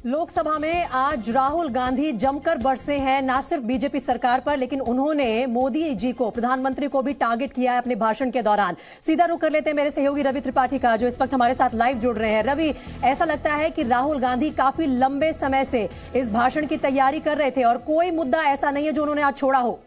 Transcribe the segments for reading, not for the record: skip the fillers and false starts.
लोकसभा में आज राहुल गांधी जमकर बरसे हैं, ना सिर्फ बीजेपी सरकार पर, लेकिन उन्होंने मोदी जी को, प्रधानमंत्री को भी टारगेट किया है अपने भाषण के दौरान। सीधा रुख कर लेते हैं मेरे सहयोगी रवि त्रिपाठी का, जो इस वक्त हमारे साथ लाइव जुड़ रहे हैं। रवि, ऐसा लगता है कि राहुल गांधी काफी लंबे समय से इस भाषण की तैयारी कर रहे थे और कोई मुद्दा ऐसा नहीं है जो उन्होंने आज छोड़ा हो।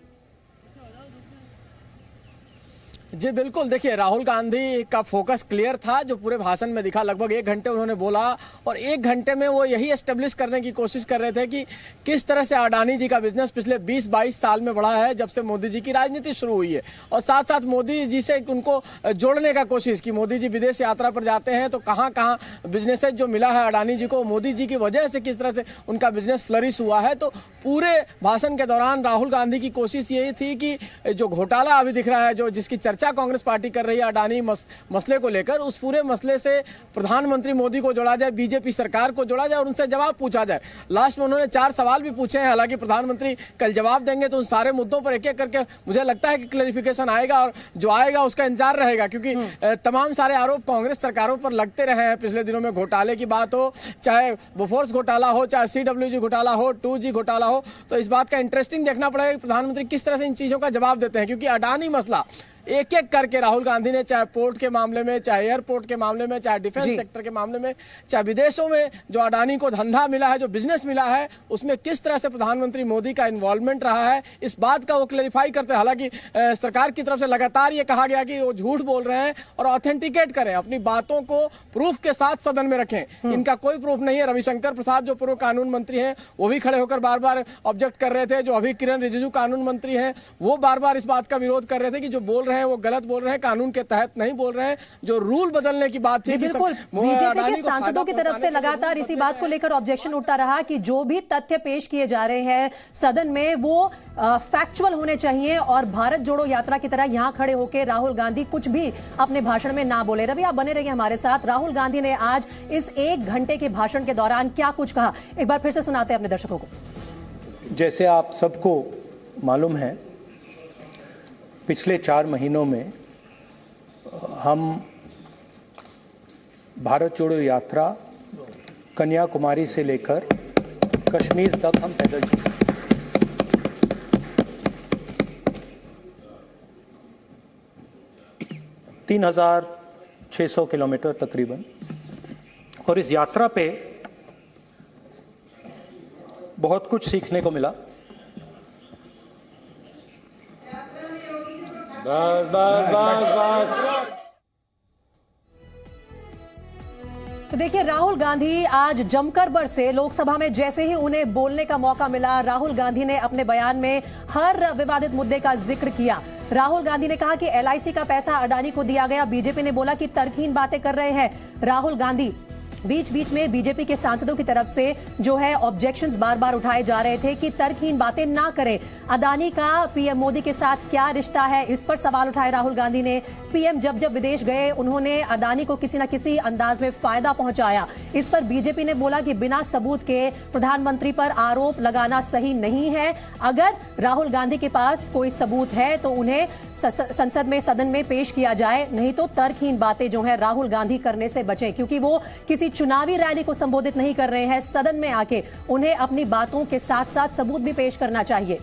जी बिल्कुल, देखिए राहुल गांधी का फोकस क्लियर था, जो पूरे भाषण में दिखा। लगभग 1 घंटे उन्होंने बोला और 1 घंटे में वो यही एस्टेब्लिश करने की कोशिश कर रहे थे कि किस तरह से अडानी जी का बिजनेस पिछले 20-22 साल में बढ़ा है, जब से मोदी जी की राजनीति शुरू हुई है। और साथ साथ मोदी जी से उनको जोड़ने का कोशिश की। मोदी जी विदेश यात्रा पर जाते हैं तो कहाँ कहाँ बिजनेसेज जो मिला है अडानी जी को, मोदी जी की वजह से किस तरह से उनका बिजनेस फ्लरिश हुआ है। तो पूरे भाषण के दौरान राहुल गांधी की कोशिश यही थी कि जो घोटाला अभी दिख रहा है, जो जिसकी चर्चा कांग्रेस पार्टी कर रही है अडानी मसले को लेकर, उस पूरे मसले से प्रधानमंत्री मोदी को जोड़ा जाए, बीजेपी सरकार को जोड़ा जाए और उनसे जवाब पूछा जाए। लास्ट में उन्होंने 4 सवाल भी पूछे हैं। हालांकि प्रधानमंत्री कल जवाब देंगे तो उन सारे मुद्दों पर एक-एक करके मुझे लगता है कि क्लैरिफिकेशन आएगा और जो आएगा उसका इंतजार रहेगा, क्योंकि तमाम सारे आरोप कांग्रेस सरकारों पर लगते रहे हैं पिछले दिनों में। घोटाले की बात हो, चाहे बोफोर्स घोटाला हो, चाहे CWG घोटाला हो, 2G घोटाला हो, तो इस बात का इंटरेस्टिंग देखना पड़ेगा कि प्रधानमंत्री किस तरह से इन चीजों का जवाब देते हैं। क्योंकि अडानी मसला एक एक करके राहुल गांधी ने, चाहे पोर्ट के मामले में, चाहे एयरपोर्ट के मामले में, चाहे डिफेंस सेक्टर के मामले में, चाहे विदेशों में जो अडानी को धंधा मिला है, जो बिजनेस मिला है, उसमें किस तरह से प्रधानमंत्री मोदी का इन्वॉल्वमेंट रहा है, इस बात का वो क्लैरिफाई करते हैं। हालांकि सरकार की तरफ से लगातार ये कहा गया कि वो झूठ बोल रहे हैं और ऑथेंटिकेट करें, अपनी बातों को प्रूफ के साथ सदन में रखें। इनका कोई प्रूफ नहीं है। रविशंकर प्रसाद जो पूर्व कानून मंत्री हैं, वो भी खड़े होकर बार बार ऑब्जेक्ट कर रहे थे। जो अभी किरण रिजिजू कानून मंत्री हैं, वो बार बार इस बात का विरोध कर रहे थे कि जो बोल रहे हैं वो गलत बोल रहे हैं, कानून के तहत नहीं बोल रहे हैं। जो रूल बदलने की बात थी, बिल्कुल बीजेपी के सांसदों की तरफ से लगातार इसी बात को लेकर ऑब्जेक्शन उठता रहा कि जो भी तथ्य पेश किए जा रहे हैं सदन में वो फैक्चुअल होने चाहिए और भारत जोड़ो यात्रा की तरह यहां खड़े होकर राहुल गांधी कुछ भी अपने भाषण में ना बोले। रवि, आप बने रहिए हमारे साथ। राहुल गांधी ने आज इस 1 घंटे के भाषण के दौरान क्या कुछ कहा, एक बार फिर से सुनाते हैं अपने दर्शकों को। जैसे आप सबको मालूम है, पिछले 4 महीनों में हम भारत जोड़ो यात्रा कन्याकुमारी से लेकर कश्मीर तक हम पैदल चले। तीन 3,600 किलोमीटर तकरीबन। और इस यात्रा पे बहुत कुछ सीखने को मिला। तो देखिए, राहुल गांधी आज जमकर बरसे। लोकसभा में जैसे ही उन्हें बोलने का मौका मिला, राहुल गांधी ने अपने बयान में हर विवादित मुद्दे का जिक्र किया। राहुल गांधी ने कहा कि LIC का पैसा अडानी को दिया गया। बीजेपी ने बोला कि तर्कहीन बातें कर रहे हैं राहुल गांधी। बीच बीच में बीजेपी के सांसदों की तरफ से जो है ऑब्जेक्शंस बार बार उठाए जा रहे थे कि तर्कहीन बातें ना करें। अडानी का PM मोदी के साथ क्या रिश्ता है, इस पर सवाल उठाए राहुल गांधी ने। PM जब विदेश गए, उन्होंने अडानी को किसी न किसी अंदाज में फायदा पहुंचाया। इस पर बीजेपी ने बोला कि बिना सबूत के प्रधानमंत्री पर आरोप लगाना सही नहीं है। अगर राहुल गांधी के पास कोई सबूत है तो उन्हें संसद में, सदन में पेश किया जाए, नहीं तो तर्कहीन बातें जो है राहुल गांधी करने से बचें, क्योंकि वो किसी चुनावी रैली को संबोधित नहीं कर रहे हैं। सदन में आके उन्हें अपनी बातों के साथ साथ सबूत भी पेश करना चाहिए।